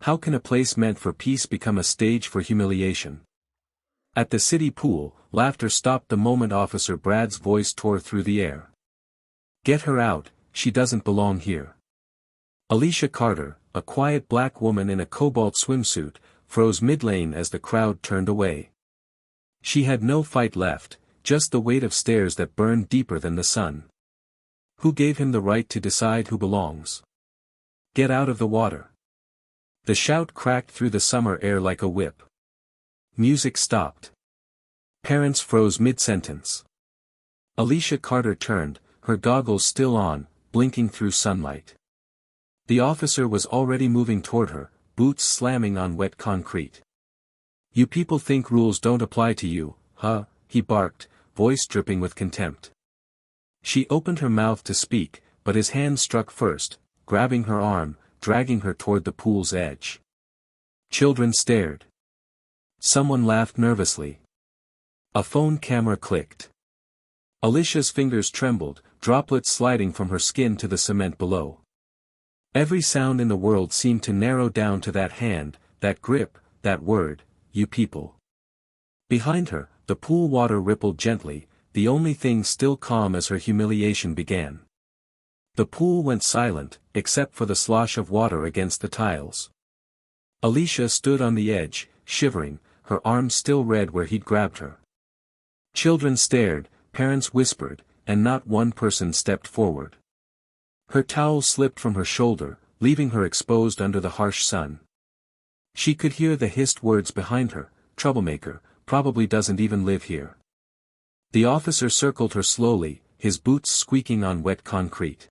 How can a place meant for peace become a stage for humiliation? At the city pool, laughter stopped the moment Officer Brad's voice tore through the air. Get her out, she doesn't belong here. Alicia Carter, a quiet black woman in a cobalt swimsuit, froze mid-lane as the crowd turned away. She had no fight left, just the weight of stares that burned deeper than the sun. Who gave him the right to decide who belongs? Get out of the water. The shout cracked through the summer air like a whip. Music stopped. Parents froze mid-sentence. Alicia Carter turned, her goggles still on, blinking through sunlight. The officer was already moving toward her, boots slamming on wet concrete. You people think rules don't apply to you, huh? He barked, voice dripping with contempt. She opened her mouth to speak, but his hand struck first, grabbing her arm, dragging her toward the pool's edge. Children stared. Someone laughed nervously. A phone camera clicked. Alicia's fingers trembled, droplets sliding from her skin to the cement below. Every sound in the world seemed to narrow down to that hand, that grip, that word, you people. Behind her, the pool water rippled gently, the only thing still calm as her humiliation began. The pool went silent, except for the slosh of water against the tiles. Alicia stood on the edge, shivering, her arms still red where he'd grabbed her. Children stared, parents whispered, and not one person stepped forward. Her towel slipped from her shoulder, leaving her exposed under the harsh sun. She could hear the hissed words behind her, troublemaker, probably doesn't even live here. The officer circled her slowly, his boots squeaking on wet concrete.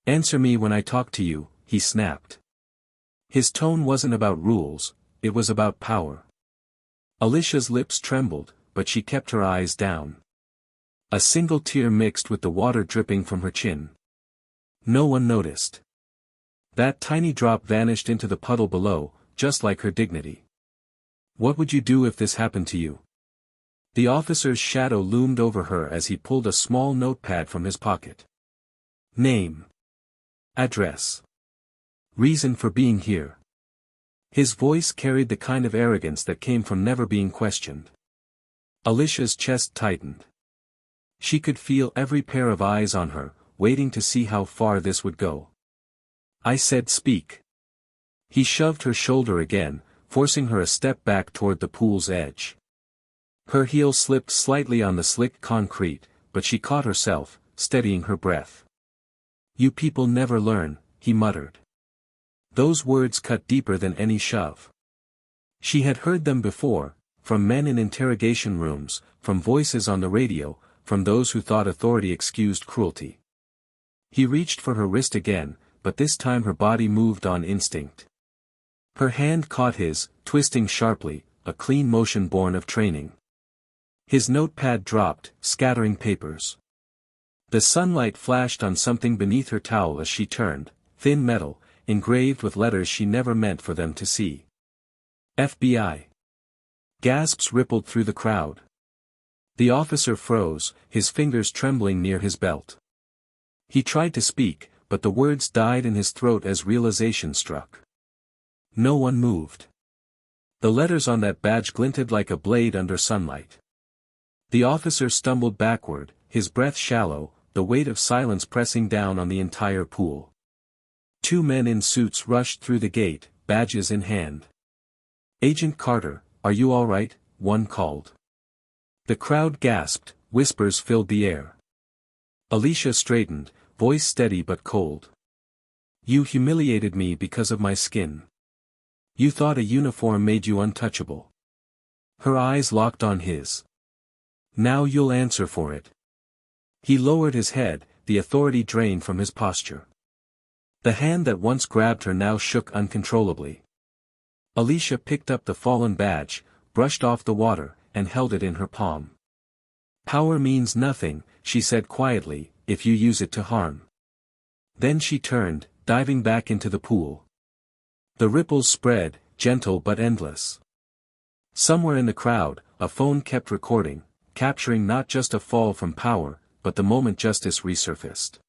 Answer me when I talk to you, he snapped. His tone wasn't about rules, it was about power. Alicia's lips trembled, but she kept her eyes down. A single tear mixed with the water dripping from her chin. No one noticed. That tiny drop vanished into the puddle below, just like her dignity. What would you do if this happened to you? The officer's shadow loomed over her as he pulled a small notepad from his pocket. Name. Address. Reason for being here. His voice carried the kind of arrogance that came from never being questioned. Alicia's chest tightened. She could feel every pair of eyes on her, waiting to see how far this would go. I said speak. He shoved her shoulder again, forcing her a step back toward the pool's edge. Her heel slipped slightly on the slick concrete, but she caught herself, steadying her breath. You people never learn, he muttered. Those words cut deeper than any shove. She had heard them before, from men in interrogation rooms, from voices on the radio, from those who thought authority excused cruelty. He reached for her wrist again, but this time her body moved on instinct. Her hand caught his, twisting sharply, a clean motion born of training. His notepad dropped, scattering papers. The sunlight flashed on something beneath her towel as she turned, thin metal, engraved with letters she never meant for them to see. FBI. Gasps rippled through the crowd. The officer froze, his fingers trembling near his belt. He tried to speak, but the words died in his throat as realization struck. No one moved. The letters on that badge glinted like a blade under sunlight. The officer stumbled backward, his breath shallow, the weight of silence pressing down on the entire pool. Two men in suits rushed through the gate, badges in hand. Agent Carter, are you all right? One called. The crowd gasped, whispers filled the air. Alicia straightened, voice steady but cold. You humiliated me because of my skin. You thought a uniform made you untouchable. Her eyes locked on his. Now you'll answer for it. He lowered his head, the authority drained from his posture. The hand that once grabbed her now shook uncontrollably. Alicia picked up the fallen badge, brushed off the water, and held it in her palm. Power means nothing, she said quietly, if you use it to harm. Then she turned, diving back into the pool. The ripples spread, gentle but endless. Somewhere in the crowd, a phone kept recording, capturing not just a fall from power, but the moment justice resurfaced.